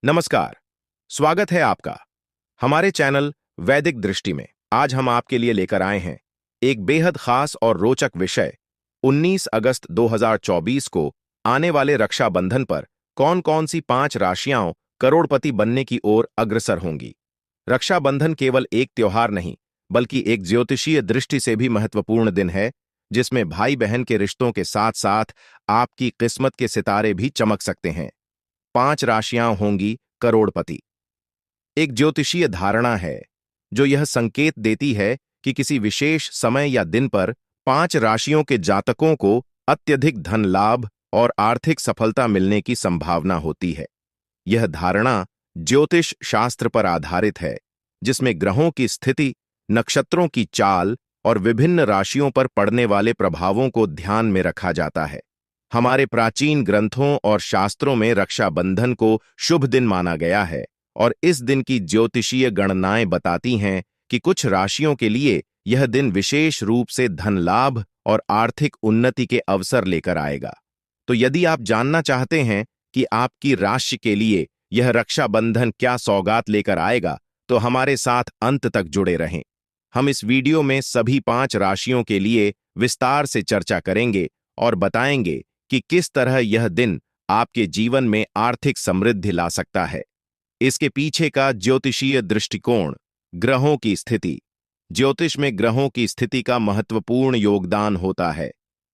नमस्कार। स्वागत है आपका हमारे चैनल वैदिक दृष्टि में। आज हम आपके लिए लेकर आए हैं एक बेहद खास और रोचक विषय। 19 अगस्त 2024 को आने वाले रक्षाबंधन पर कौन कौन सी 5 राशियां करोड़पति बनने की ओर अग्रसर होंगी। रक्षाबंधन केवल एक त्योहार नहीं, बल्कि एक ज्योतिषीय दृष्टि से भी महत्वपूर्ण दिन है, जिसमें भाई बहन के रिश्तों के साथ साथ आपकी किस्मत के सितारे भी चमक सकते हैं। 5 राशियां होंगी करोड़पति। एक ज्योतिषीय धारणा है जो यह संकेत देती है कि किसी विशेष समय या दिन पर 5 राशियों के जातकों को अत्यधिक धन लाभ और आर्थिक सफलता मिलने की संभावना होती है। यह धारणा ज्योतिष शास्त्र पर आधारित है, जिसमें ग्रहों की स्थिति, नक्षत्रों की चाल और विभिन्न राशियों पर पड़ने वाले प्रभावों को ध्यान में रखा जाता है। हमारे प्राचीन ग्रंथों और शास्त्रों में रक्षाबंधन को शुभ दिन माना गया है और इस दिन की ज्योतिषीय गणनाएं बताती हैं कि कुछ राशियों के लिए यह दिन विशेष रूप से धन लाभ और आर्थिक उन्नति के अवसर लेकर आएगा। तो यदि आप जानना चाहते हैं कि आपकी राशि के लिए यह रक्षाबंधन क्या सौगात लेकर आएगा, तो हमारे साथ अंत तक जुड़े रहें। हम इस वीडियो में सभी 5 राशियों के लिए विस्तार से चर्चा करेंगे और बताएंगे कि किस तरह यह दिन आपके जीवन में आर्थिक समृद्धि ला सकता है। इसके पीछे का ज्योतिषीय दृष्टिकोण। ग्रहों की स्थिति। ज्योतिष में ग्रहों की स्थिति का महत्वपूर्ण योगदान होता है।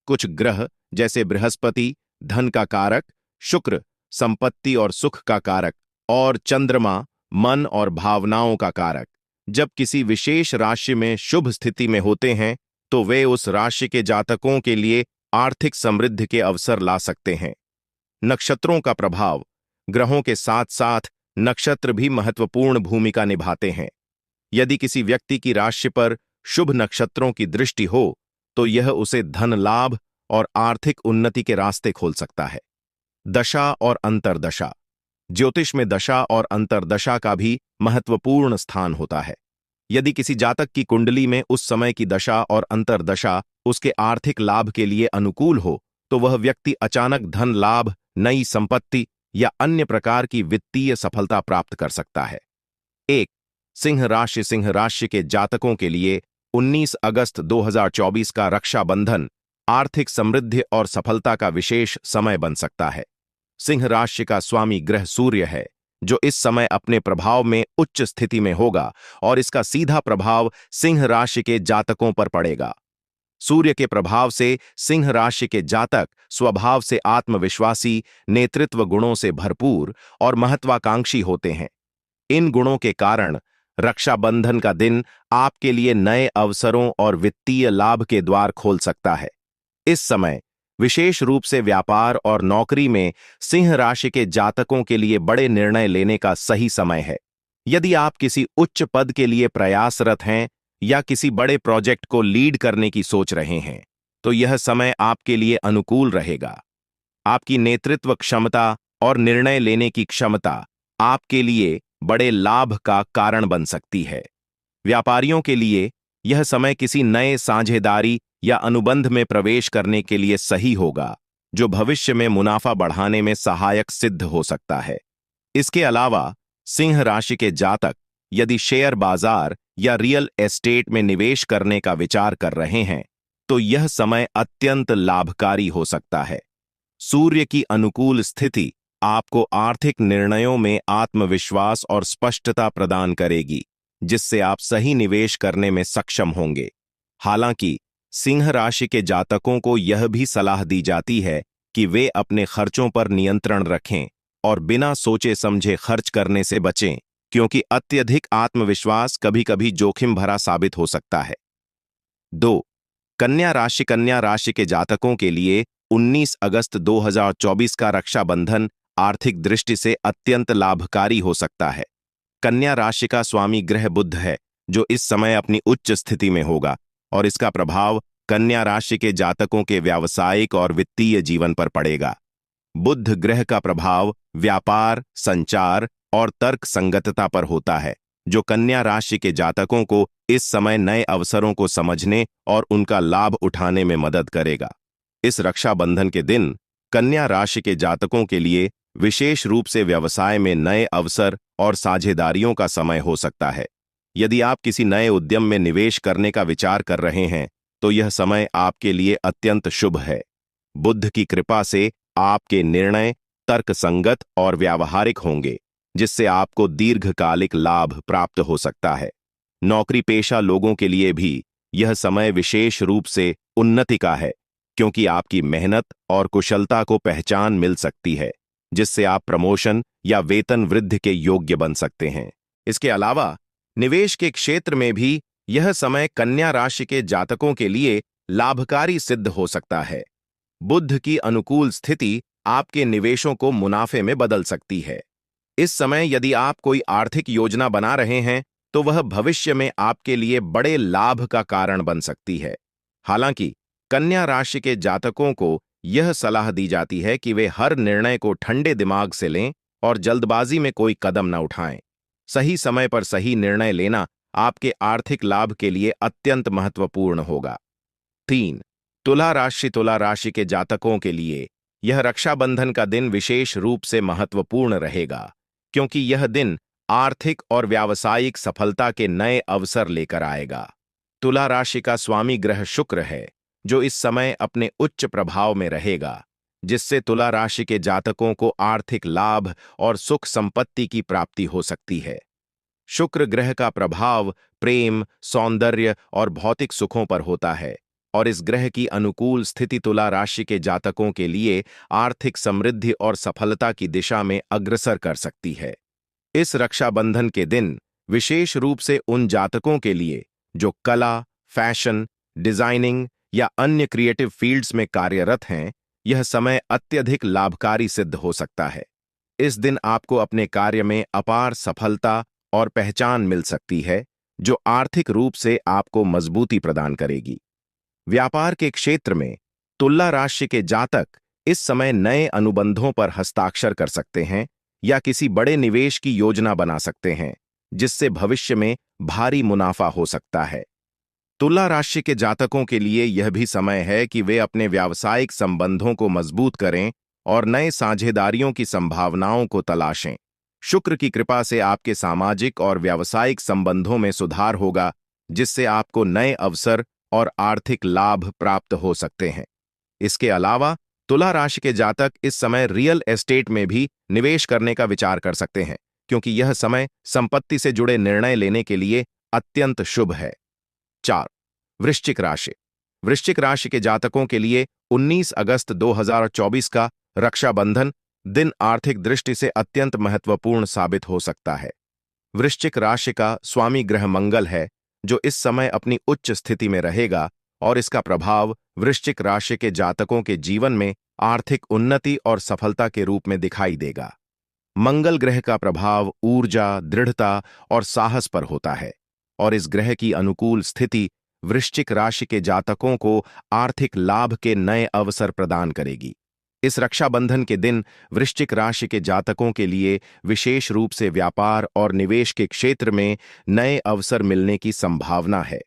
कुछ ग्रह जैसे बृहस्पति धन का कारक, शुक्र संपत्ति और सुख का कारक और चंद्रमा मन और भावनाओं का कारक, जब किसी विशेष राशि में शुभ स्थिति में होते हैं तो वे उस राशि के जातकों के लिए आर्थिक समृद्धि के अवसर ला सकते हैं। नक्षत्रों का प्रभाव। ग्रहों के साथ साथ नक्षत्र भी महत्वपूर्ण भूमिका निभाते हैं। यदि किसी व्यक्ति की राशि पर शुभ नक्षत्रों की दृष्टि हो तो यह उसे धन लाभ और आर्थिक उन्नति के रास्ते खोल सकता है। दशा और अंतर्दशा। ज्योतिष में दशा और अंतर्दशा का भी महत्वपूर्ण स्थान होता है। यदि किसी जातक की कुंडली में उस समय की दशा और अंतर्दशा उसके आर्थिक लाभ के लिए अनुकूल हो तो वह व्यक्ति अचानक धन लाभ, नई संपत्ति या अन्य प्रकार की वित्तीय सफलता प्राप्त कर सकता है। 1. सिंह राशि। सिंह राशि के जातकों के लिए 19 अगस्त 2024 का रक्षाबंधन आर्थिक समृद्धि और सफलता का विशेष समय बन सकता है। सिंह राशि का स्वामी ग्रह सूर्य है, जो इस समय अपने प्रभाव में उच्च स्थिति में होगा और इसका सीधा प्रभाव सिंह राशि के जातकों पर पड़ेगा। सूर्य के प्रभाव से सिंह राशि के जातक स्वभाव से आत्मविश्वासी, नेतृत्व गुणों से भरपूर और महत्वाकांक्षी होते हैं। इन गुणों के कारण रक्षाबंधन का दिन आपके लिए नए अवसरों और वित्तीय लाभ के द्वार खोल सकता है। इस समय विशेष रूप से व्यापार और नौकरी में सिंह राशि के जातकों के लिए बड़े निर्णय लेने का सही समय है। यदि आप किसी उच्च पद के लिए प्रयासरत हैं या किसी बड़े प्रोजेक्ट को लीड करने की सोच रहे हैं, तो यह समय आपके लिए अनुकूल रहेगा। आपकी नेतृत्व क्षमता और निर्णय लेने की क्षमता आपके लिए बड़े लाभ का कारण बन सकती है। व्यापारियों के लिए यह समय किसी नए साझेदारी या अनुबंध में प्रवेश करने के लिए सही होगा, जो भविष्य में मुनाफा बढ़ाने में सहायक सिद्ध हो सकता है। इसके अलावा सिंह राशि के जातक यदि शेयर बाजार या रियल एस्टेट में निवेश करने का विचार कर रहे हैं तो यह समय अत्यंत लाभकारी हो सकता है। सूर्य की अनुकूल स्थिति आपको आर्थिक निर्णयों में आत्मविश्वास और स्पष्टता प्रदान करेगी, जिससे आप सही निवेश करने में सक्षम होंगे। हालांकि सिंह राशि के जातकों को यह भी सलाह दी जाती है कि वे अपने खर्चों पर नियंत्रण रखें और बिना सोचे समझे खर्च करने से बचें, क्योंकि अत्यधिक आत्मविश्वास कभी-कभी जोखिम भरा साबित हो सकता है। 2. कन्या राशि। कन्या राशि के जातकों के लिए 19 अगस्त 2024 का रक्षाबंधन आर्थिक दृष्टि से अत्यंत लाभकारी हो सकता है। कन्या राशि का स्वामी ग्रह बुध है, जो इस समय अपनी उच्च स्थिति में होगा और इसका प्रभाव कन्या राशि के जातकों के व्यावसायिक और वित्तीय जीवन पर पड़ेगा। बुध ग्रह का प्रभाव व्यापार, संचार और तर्क संगतता पर होता है, जो कन्या राशि के जातकों को इस समय नए अवसरों को समझने और उनका लाभ उठाने में मदद करेगा। इस रक्षाबंधन के दिन कन्या राशि के जातकों के लिए विशेष रूप से व्यवसाय में नए अवसर और साझेदारियों का समय हो सकता है। यदि आप किसी नए उद्यम में निवेश करने का विचार कर रहे हैं, तो यह समय आपके लिए अत्यंत शुभ है। बुध की कृपा से आपके निर्णय तर्कसंगत और व्यावहारिक होंगे, जिससे आपको दीर्घकालिक लाभ प्राप्त हो सकता है। नौकरी पेशा लोगों के लिए भी यह समय विशेष रूप से उन्नति का है, क्योंकि आपकी मेहनत और कुशलता को पहचान मिल सकती है, जिससे आप प्रमोशन या वेतन वृद्धि के योग्य बन सकते हैं। इसके अलावा निवेश के क्षेत्र में भी यह समय कन्या राशि के जातकों के लिए लाभकारी सिद्ध हो सकता है। बुध की अनुकूल स्थिति आपके निवेशों को मुनाफे में बदल सकती है। इस समय यदि आप कोई आर्थिक योजना बना रहे हैं, तो वह भविष्य में आपके लिए बड़े लाभ का कारण बन सकती है। हालांकि कन्या राशि के जातकों को यह सलाह दी जाती है कि वे हर निर्णय को ठंडे दिमाग से लें और जल्दबाजी में कोई कदम न उठाएं। सही समय पर सही निर्णय लेना आपके आर्थिक लाभ के लिए अत्यंत महत्वपूर्ण होगा। 3. तुला राशि के जातकों के लिए यह रक्षाबंधन का दिन विशेष रूप से महत्वपूर्ण रहेगा, क्योंकि यह दिन आर्थिक और व्यावसायिक सफलता के नए अवसर लेकर आएगा। तुला राशि का स्वामी ग्रह शुक्र है, जो इस समय अपने उच्च प्रभाव में रहेगा, जिससे तुला राशि के जातकों को आर्थिक लाभ और सुख संपत्ति की प्राप्ति हो सकती है। शुक्र ग्रह का प्रभाव प्रेम, सौंदर्य और भौतिक सुखों पर होता है, और इस ग्रह की अनुकूल स्थिति तुला राशि के जातकों के लिए आर्थिक समृद्धि और सफलता की दिशा में अग्रसर कर सकती है। इस रक्षाबंधन के दिन विशेष रूप से उन जातकों के लिए जो कला, फैशन, डिजाइनिंग या अन्य क्रिएटिव फील्ड्स में कार्यरत हैं, यह समय अत्यधिक लाभकारी सिद्ध हो सकता है। इस दिन आपको अपने कार्य में अपार सफलता और पहचान मिल सकती है, जो आर्थिक रूप से आपको मजबूती प्रदान करेगी। व्यापार के क्षेत्र में तुला राशि के जातक इस समय नए अनुबंधों पर हस्ताक्षर कर सकते हैं या किसी बड़े निवेश की योजना बना सकते हैं, जिससे भविष्य में भारी मुनाफा हो सकता है। तुला राशि के जातकों के लिए यह भी समय है कि वे अपने व्यावसायिक संबंधों को मजबूत करें और नए साझेदारियों की संभावनाओं को तलाशें। शुक्र की कृपा से आपके सामाजिक और व्यावसायिक संबंधों में सुधार होगा, जिससे आपको नए अवसर और आर्थिक लाभ प्राप्त हो सकते हैं। इसके अलावा तुला राशि के जातक इस समय रियल एस्टेट में भी निवेश करने का विचार कर सकते हैं, क्योंकि यह समय संपत्ति से जुड़े निर्णय लेने के लिए अत्यंत शुभ है। 4. वृश्चिक राशि। वृश्चिक राशि के जातकों के लिए 19 अगस्त 2024 का रक्षाबंधन दिन आर्थिक दृष्टि से अत्यंत महत्वपूर्ण साबित हो सकता है। वृश्चिक राशि का स्वामी ग्रह मंगल है, जो इस समय अपनी उच्च स्थिति में रहेगा, और इसका प्रभाव वृश्चिक राशि के जातकों के जीवन में आर्थिक उन्नति और सफलता के रूप में दिखाई देगा। मंगल ग्रह का प्रभाव ऊर्जा, दृढ़ता और साहस पर होता है, और इस ग्रह की अनुकूल स्थिति वृश्चिक राशि के जातकों को आर्थिक लाभ के नए अवसर प्रदान करेगी। इस रक्षाबंधन के दिन वृश्चिक राशि के जातकों के लिए विशेष रूप से व्यापार और निवेश के क्षेत्र में नए अवसर मिलने की संभावना है।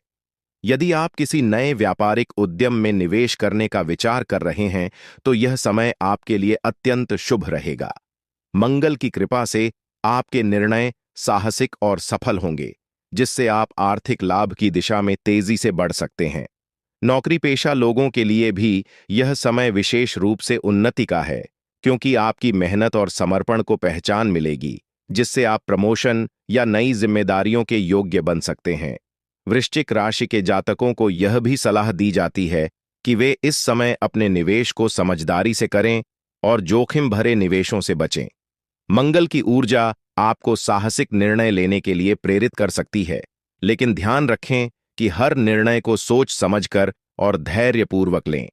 यदि आप किसी नए व्यापारिक उद्यम में निवेश करने का विचार कर रहे हैं, तो यह समय आपके लिए अत्यंत शुभ रहेगा। मंगल की कृपा से आपके निर्णय साहसिक और सफल होंगे, जिससे आप आर्थिक लाभ की दिशा में तेजी से बढ़ सकते हैं। नौकरी पेशा लोगों के लिए भी यह समय विशेष रूप से उन्नति का है, क्योंकि आपकी मेहनत और समर्पण को पहचान मिलेगी, जिससे आप प्रमोशन या नई जिम्मेदारियों के योग्य बन सकते हैं। वृश्चिक राशि के जातकों को यह भी सलाह दी जाती है कि वे इस समय अपने निवेश को समझदारी से करें और जोखिम भरे निवेशों से बचें। मंगल की ऊर्जा आपको साहसिक निर्णय लेने के लिए प्रेरित कर सकती है, लेकिन ध्यान रखें कि हर निर्णय को सोच समझकर और धैर्यपूर्वक लें।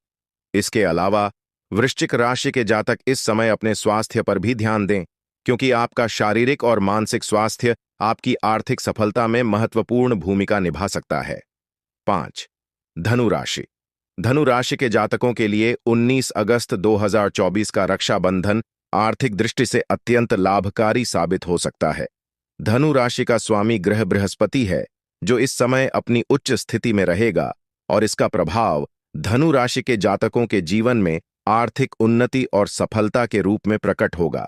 इसके अलावा वृश्चिक राशि के जातक इस समय अपने स्वास्थ्य पर भी ध्यान दें, क्योंकि आपका शारीरिक और मानसिक स्वास्थ्य आपकी आर्थिक सफलता में महत्वपूर्ण भूमिका निभा सकता है। 5. धनु राशि। धनु राशि के जातकों के लिए 19 अगस्त 2024 का रक्षाबंधन आर्थिक दृष्टि से अत्यंत लाभकारी साबित हो सकता है। धनु राशि का स्वामी ग्रह बृहस्पति है, जो इस समय अपनी उच्च स्थिति में रहेगा, और इसका प्रभाव धनु राशि के जातकों के जीवन में आर्थिक उन्नति और सफलता के रूप में प्रकट होगा।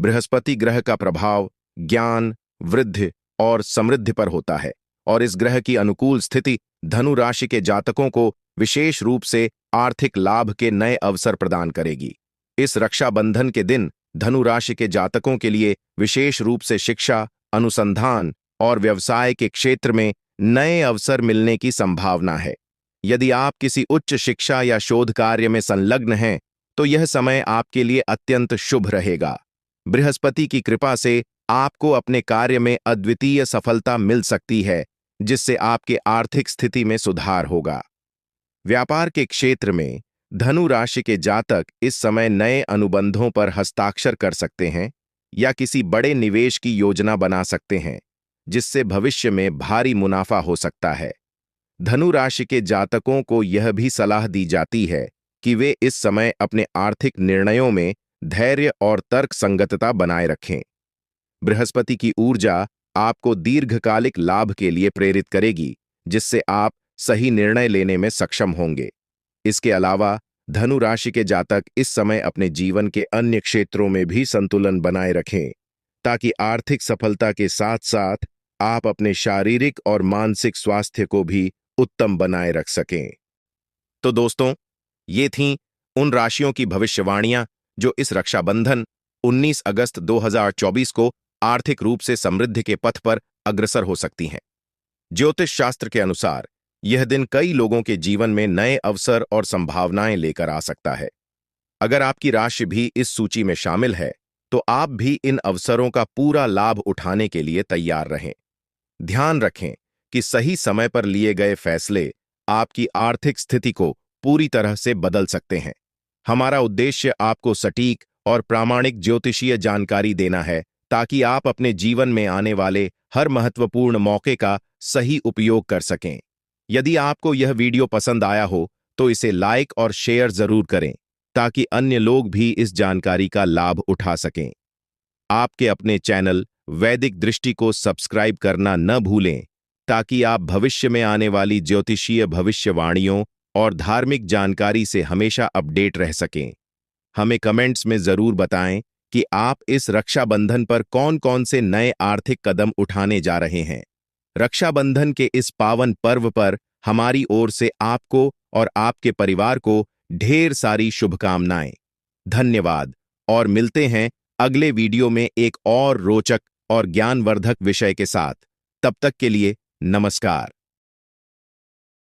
बृहस्पति ग्रह का प्रभाव ज्ञान, वृद्धि और समृद्धि पर होता है और इस ग्रह की अनुकूल स्थिति धनु राशि के जातकों को विशेष रूप से आर्थिक लाभ के नए अवसर प्रदान करेगी। इस रक्षाबंधन के दिन धनु राशि के जातकों के लिए विशेष रूप से शिक्षा, अनुसंधान और व्यवसाय के क्षेत्र में नए अवसर मिलने की संभावना है। यदि आप किसी उच्च शिक्षा या शोध कार्य में संलग्न हैं, तो यह समय आपके लिए अत्यंत शुभ रहेगा। बृहस्पति की कृपा से आपको अपने कार्य में अद्वितीय सफलता मिल सकती है, जिससे आपके आर्थिक स्थिति में सुधार होगा। व्यापार के क्षेत्र में धनु राशि के जातक इस समय नए अनुबंधों पर हस्ताक्षर कर सकते हैं या किसी बड़े निवेश की योजना बना सकते हैं, जिससे भविष्य में भारी मुनाफा हो सकता है। धनु राशि के जातकों को यह भी सलाह दी जाती है कि वे इस समय अपने आर्थिक निर्णयों में धैर्य और तर्क संगतता बनाए रखें। बृहस्पति की ऊर्जा आपको दीर्घकालिक लाभ के लिए प्रेरित करेगी, जिससे आप सही निर्णय लेने में सक्षम होंगे। इसके अलावा धनु राशि के जातक इस समय अपने जीवन के अन्य क्षेत्रों में भी संतुलन बनाए रखें, ताकि आर्थिक सफलता के साथ साथ आप अपने शारीरिक और मानसिक स्वास्थ्य को भी उत्तम बनाए रख सकें। तो दोस्तों, ये थीं उन राशियों की भविष्यवाणियां जो इस रक्षाबंधन 19 अगस्त 2024 को आर्थिक रूप से समृद्धि के पथ पर अग्रसर हो सकती हैं। ज्योतिष शास्त्र के अनुसार यह दिन कई लोगों के जीवन में नए अवसर और संभावनाएं लेकर आ सकता है। अगर आपकी राशि भी इस सूची में शामिल है, तो आप भी इन अवसरों का पूरा लाभ उठाने के लिए तैयार रहें। ध्यान रखें कि सही समय पर लिए गए फैसले आपकी आर्थिक स्थिति को पूरी तरह से बदल सकते हैं। हमारा उद्देश्य आपको सटीक और प्रामाणिक ज्योतिषीय जानकारी देना है, ताकि आप अपने जीवन में आने वाले हर महत्वपूर्ण मौके का सही उपयोग कर सकें। यदि आपको यह वीडियो पसंद आया हो, तो इसे लाइक और शेयर जरूर करें, ताकि अन्य लोग भी इस जानकारी का लाभ उठा सकें। आपके अपने चैनल वैदिक दृष्टि को सब्सक्राइब करना न भूलें, ताकि आप भविष्य में आने वाली ज्योतिषीय भविष्यवाणियों और धार्मिक जानकारी से हमेशा अपडेट रह सकें। हमें कमेंट्स में जरूर बताएं कि आप इस रक्षाबंधन पर कौन-कौन से नए आर्थिक कदम उठाने जा रहे हैं। रक्षाबंधन के इस पावन पर्व पर हमारी ओर से आपको और आपके परिवार को ढेर सारी शुभकामनाएं। धन्यवाद और मिलते हैं अगले वीडियो में एक और रोचक और ज्ञानवर्धक विषय के साथ। तब तक के लिए नमस्कार।